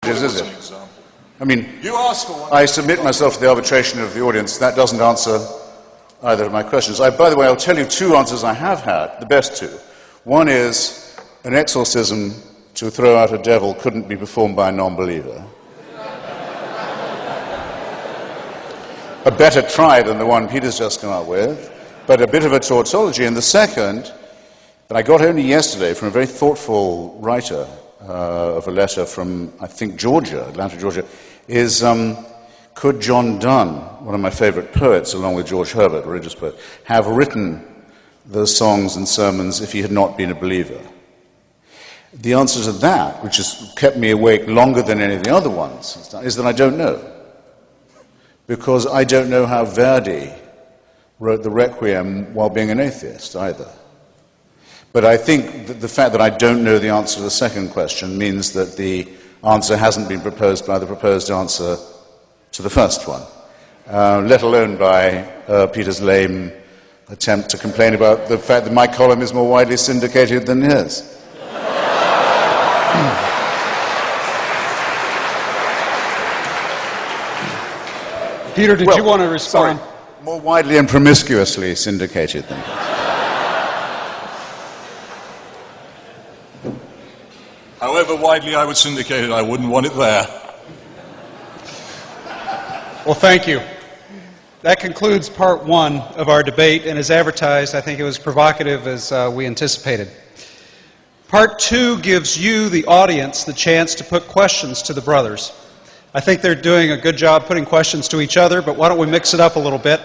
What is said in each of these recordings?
is it? I mean, I submit myself to the arbitration of the audience. That doesn't answer either of my questions. By the way, I'll tell you two answers I have had, the best two. One is an exorcism to throw out a devil couldn't be performed by a non-believer. A better try than the one Peter's just come up with, but a bit of a tautology. And the second, that I got only yesterday from a very thoughtful writer of a letter from, I think, Georgia, Atlanta, Georgia, is could John Donne, one of my favorite poets, along with George Herbert, a religious poet, have written those songs and sermons if he had not been a believer? The answer to that, which has kept me awake longer than any of the other ones, is that I don't know. Because I don't know how Verdi wrote the Requiem while being an atheist either. But I think that the fact that I don't know the answer to the second question means that the answer hasn't been proposed by the proposed answer to the first one, let alone by Peter's lame attempt to complain about the fact that my column is more widely syndicated than his. Peter, did you want to respond? Sorry, more widely and promiscuously syndicated than his. However widely I would syndicate it, I wouldn't want it there. Well, thank you. That concludes part one of our debate, and as advertised, I think it was provocative as we anticipated. Part two gives you, the audience, the chance to put questions to the brothers. I think they're doing a good job putting questions to each other, but why don't we mix it up a little bit?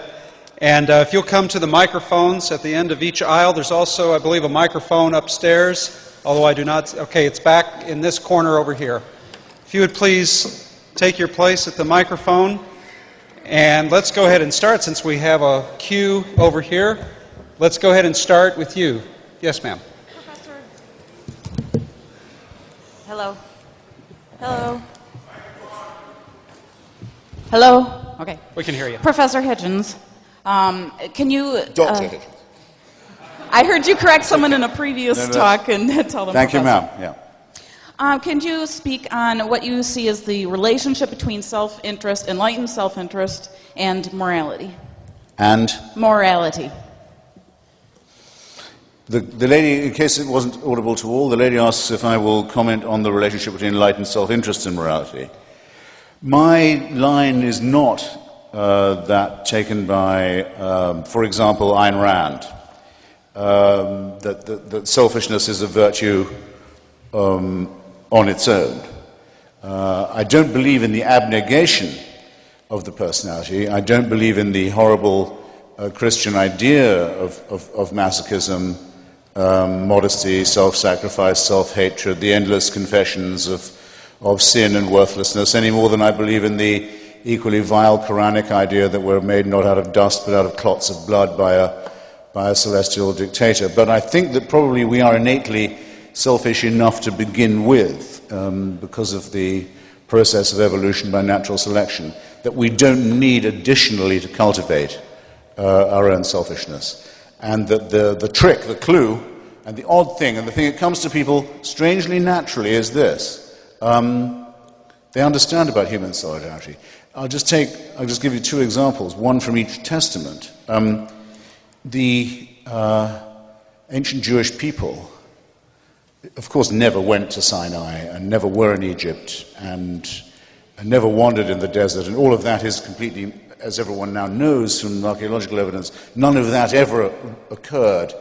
And if you'll come to the microphones at the end of each aisle, there's also, I believe, a microphone upstairs, although I do not... Okay, it's back in this corner over here. If you would please take your place at the microphone, and let's go ahead and start, since we have a queue over here. Let's go ahead and start with you. Yes, ma'am. Professor. Hello. Hello. Hello? Okay. We can hear you. Professor Hitchens, can you... Dr. Hitchens. I heard you correct someone in a previous talk and tell them... Thank you, ma'am. Yeah. Can you speak on what you see as the relationship between self-interest, enlightened self-interest, and morality? And? Morality. The lady, in case it wasn't audible to all, the lady asks if I will comment on the relationship between enlightened self-interest and morality. My line is not that taken by, for example, Ayn Rand, that selfishness is a virtue on its own. I don't believe in the abnegation of the personality. I don't believe in the horrible Christian idea of masochism, modesty, self-sacrifice, self-hatred, the endless confessions of sin and worthlessness, any more than I believe in the equally vile Quranic idea that we're made not out of dust but out of clots of blood by a celestial dictator. But I think that probably we are innately selfish enough to begin with, because of the process of evolution by natural selection, that we don't need additionally to cultivate our own selfishness. And that the trick, the clue, and the odd thing, and the thing that comes to people strangely naturally is this. They understand about human solidarity. I'll just give you two examples, one from each testament. The ancient Jewish people, of course, never went to Sinai and never were in Egypt and never wandered in the desert, and all of that is completely, as everyone now knows from archaeological evidence, none of that ever occurred.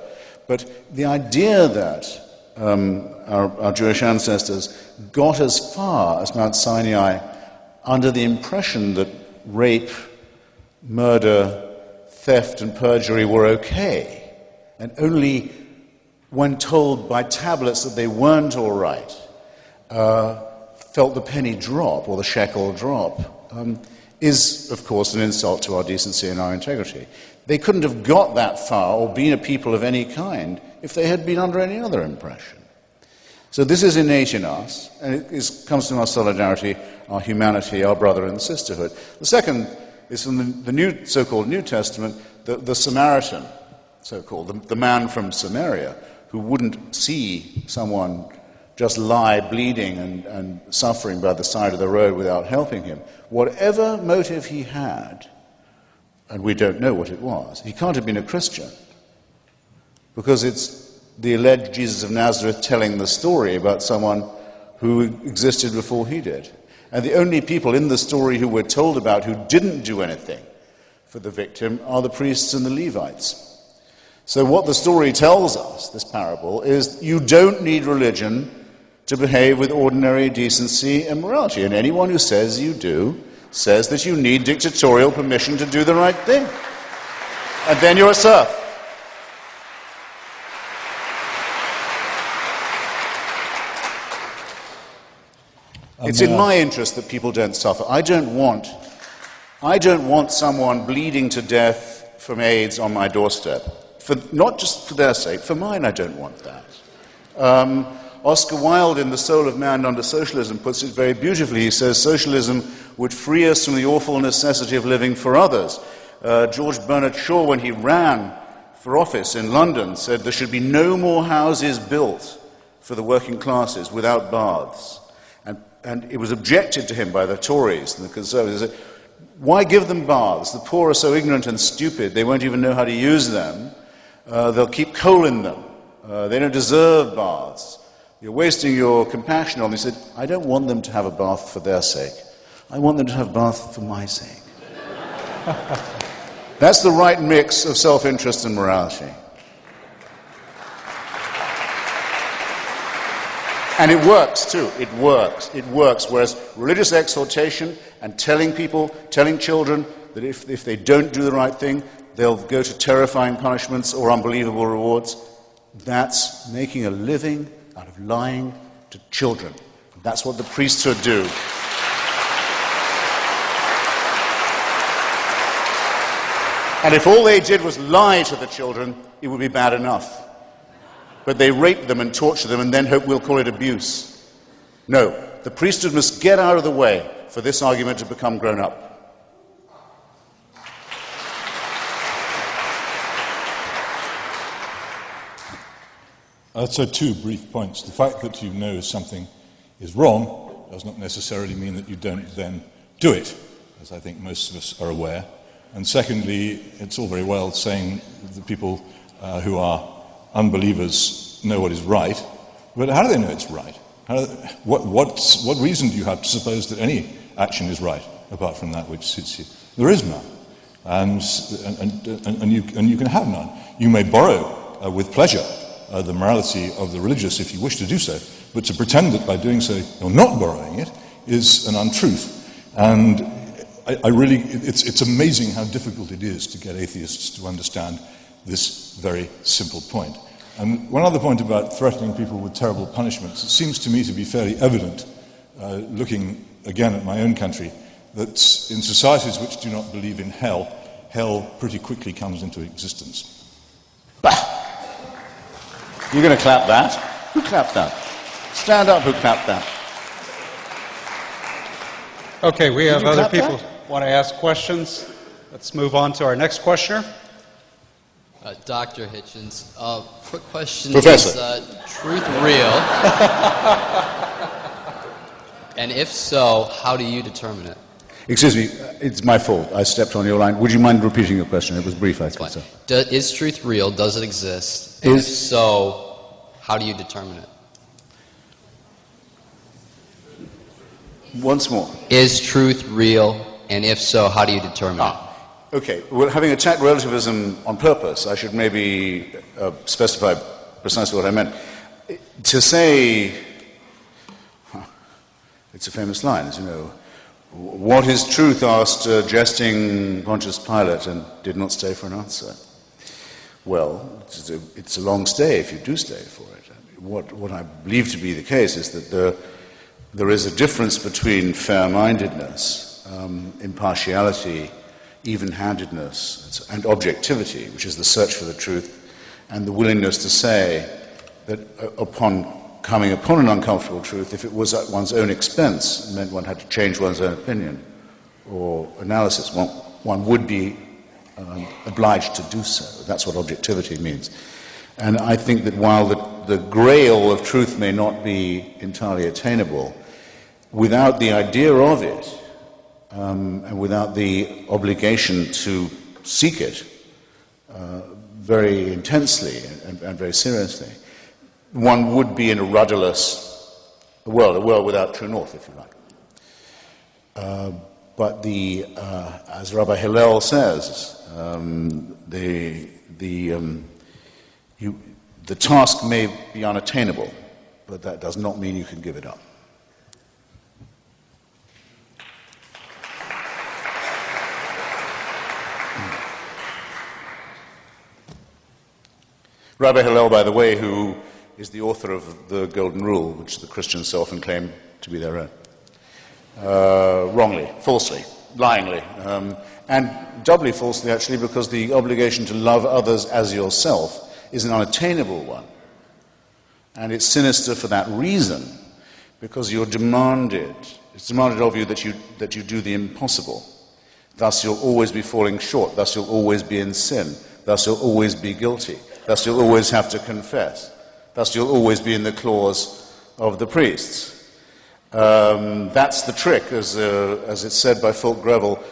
But the idea that our Jewish ancestors got as far as Mount Sinai under the impression that rape, murder, theft and perjury were okay, and only when told by tablets that they weren't all right, felt the penny drop or the shekel drop, is, of course, an insult to our decency and our integrity. They couldn't have got that far or been a people of any kind if they had been under any other impression. So this is innate in us, and it comes from our solidarity, our humanity, our brother and sisterhood. The second is from the so-called New Testament, the Samaritan, so-called, the man from Samaria, who wouldn't see someone just lie bleeding and suffering by the side of the road without helping him. Whatever motive he had, and we don't know what it was, he can't have been a Christian, because it's the alleged Jesus of Nazareth telling the story about someone who existed before he did. And the only people in the story who we're told about who didn't do anything for the victim are the priests and the Levites. So what the story tells us, this parable, is you don't need religion to behave with ordinary decency and morality. And anyone who says you do says that you need dictatorial permission to do the right thing. And then you're a serf. It's in my interest that people don't suffer. I don't want someone bleeding to death from AIDS on my doorstep. Not just for their sake, for mine I don't want that. Oscar Wilde in The Soul of Man Under Socialism puts it very beautifully. He says socialism would free us from the awful necessity of living for others. George Bernard Shaw, when he ran for office in London, said there should be no more houses built for the working classes without baths. And it was objected to him by the Tories and the Conservatives. They said, why give them baths? The poor are so ignorant and stupid, they won't even know how to use them. They'll keep coal in them. They don't deserve baths. You're wasting your compassion on them. He said, I don't want them to have a bath for their sake. I want them to have a bath for my sake. That's the right mix of self-interest and morality. And it works, too. It works. It works. Whereas religious exhortation and telling people, telling children that if they don't do the right thing, they'll go to terrifying punishments or unbelievable rewards, that's making a living out of lying to children. That's what the priesthood do. And if all they did was lie to the children, it would be bad enough. But they rape them and torture them and then hope we'll call it abuse. No, the priesthood must get out of the way for this argument to become grown up. So 2 brief points. The fact that you know something is wrong does not necessarily mean that you don't then do it, as I think most of us are aware. And secondly, it's all very well saying that people who are unbelievers know what is right, but how do they know it's right? What reason do you have to suppose that any action is right, apart from that which suits you? There is none, and you can have none. You may borrow with pleasure the morality of the religious if you wish to do so, but to pretend that by doing so you're not borrowing it is an untruth. And it's amazing how difficult it is to get atheists to understand this very simple point. And one other point about threatening people with terrible punishments. It seems to me to be fairly evident, looking again at my own country, that in societies which do not believe in hell, hell pretty quickly comes into existence. Bah! You're going to clap that? Who clapped that? Stand up, who clapped that? Okay, we have other people who want to ask questions. Let's move on to our next questioner. Dr. Hitchens, quick question. Professor. Is truth real? And if so, how do you determine it? Excuse me, it's my fault. I stepped on your line. Would you mind repeating your question? It was brief, I think so. Is truth real? Does it exist? And if so, how do you determine it? Once more. Is truth real? And if so, how do you determine it? Okay, well, having attacked relativism on purpose, I should maybe specify precisely what I meant. To say, it's a famous line, as you know, what is truth, asked jesting Pontius Pilate, and did not stay for an answer. Well, it's a long stay if you do stay for it. What I believe to be the case is that there is a difference between fair-mindedness, impartiality, even-handedness, and objectivity, which is the search for the truth, and the willingness to say that upon coming upon an uncomfortable truth, if it was at one's own expense, it meant one had to change one's own opinion or analysis, one would be obliged to do so. That's what objectivity means. And I think that while the grail of truth may not be entirely attainable, without the idea of it, and without the obligation to seek it very intensely and very seriously, one would be in a rudderless world, a world without true north, if you like. But as Rabbi Hillel says, the task may be unattainable, but that does not mean you can give it up. Rabbi Hillel, by the way, who is the author of the Golden Rule, which the Christians so often claim to be their own. Wrongly, falsely, lyingly, and doubly falsely, actually, because the obligation to love others as yourself is an unattainable one. And it's sinister for that reason, because it's demanded of you that you do the impossible. Thus you'll always be falling short, thus you'll always be in sin, thus you'll always be guilty, thus you'll always have to confess, thus you'll always be in the claws of the priests. That's the trick, as it's said by Fulk Greville,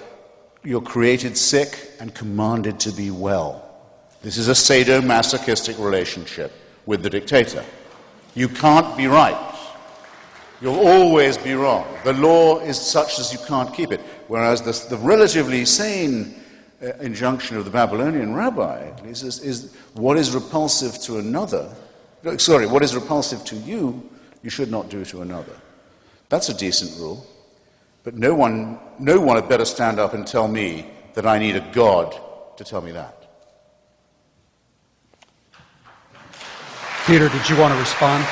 you're created sick and commanded to be well. This is a sadomasochistic relationship with the dictator. You can't be right. You'll always be wrong. The law is such as you can't keep it. Whereas the relatively sane injunction of the Babylonian rabbi, at least, is what is repulsive to another, what is repulsive to you, you should not do to another. That's a decent rule. But no one had better stand up and tell me that I need a God to tell me that. Peter, did you want to respond?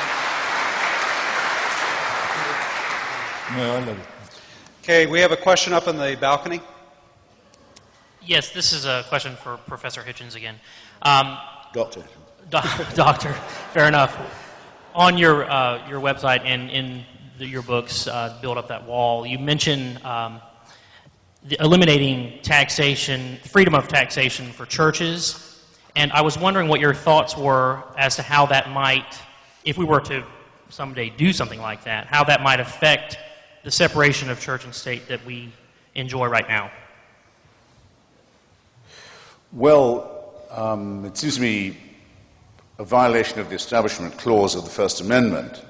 No, I love it. Okay, we have a question up on the balcony. Yes, this is a question for Professor Hitchens again. Doctor. Doctor, fair enough. On your website and in your books, Build Up That Wall, you mention eliminating taxation, freedom of taxation for churches. And I was wondering what your thoughts were as to how that might, if we were to someday do something like that, how that might affect the separation of church and state that we enjoy right now. Well, it seems to me a violation of the Establishment Clause of the First Amendment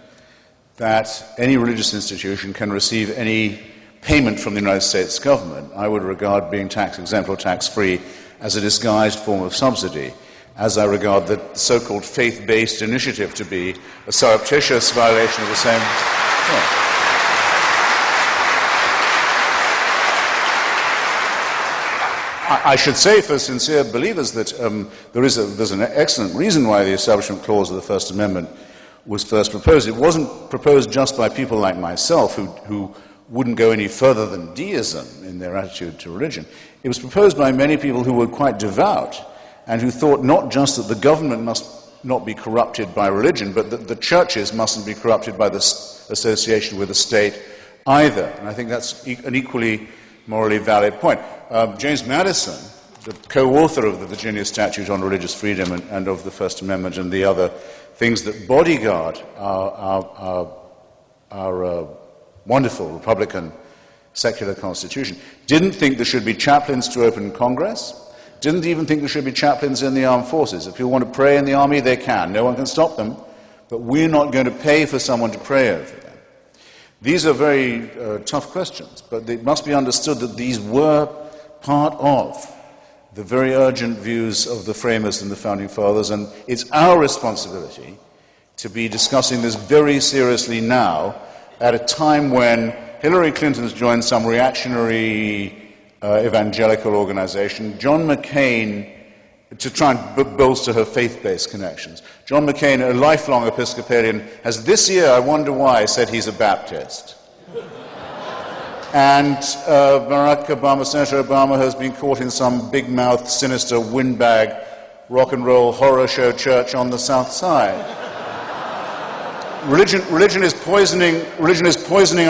that any religious institution can receive any payment from the United States government. I would regard being tax-exempt or tax-free as a disguised form of subsidy, as I regard the so-called faith-based initiative to be a surreptitious violation of the same law. I should say for sincere believers that there's an excellent reason why the Establishment Clause of the First Amendment was first proposed. It wasn't proposed just by people like myself who wouldn't go any further than deism in their attitude to religion. It was proposed by many people who were quite devout and who thought not just that the government must not be corrupted by religion, but that the churches mustn't be corrupted by this association with the state either. And I think that's an equally morally valid point. James Madison, the co-author of the Virginia Statute on Religious Freedom and of the First Amendment and the other things that bodyguard our wonderful Republican secular constitution, didn't think there should be chaplains to open Congress, didn't even think there should be chaplains in the armed forces. If people want to pray in the army, they can. No one can stop them, but we're not going to pay for someone to pray over them. These are very tough questions, but it must be understood that these were part of the very urgent views of the framers and the founding fathers, and it's our responsibility to be discussing this very seriously now at a time when Hillary Clinton's joined some reactionary evangelical organization, John McCain, to try and bolster her faith-based connections. John McCain, a lifelong Episcopalian, has this year, I wonder why, said he's a Baptist. And Barack Obama, Senator Obama, has been caught in some big-mouthed, sinister, windbag, rock and roll horror show church on the South Side. Religion is poisoning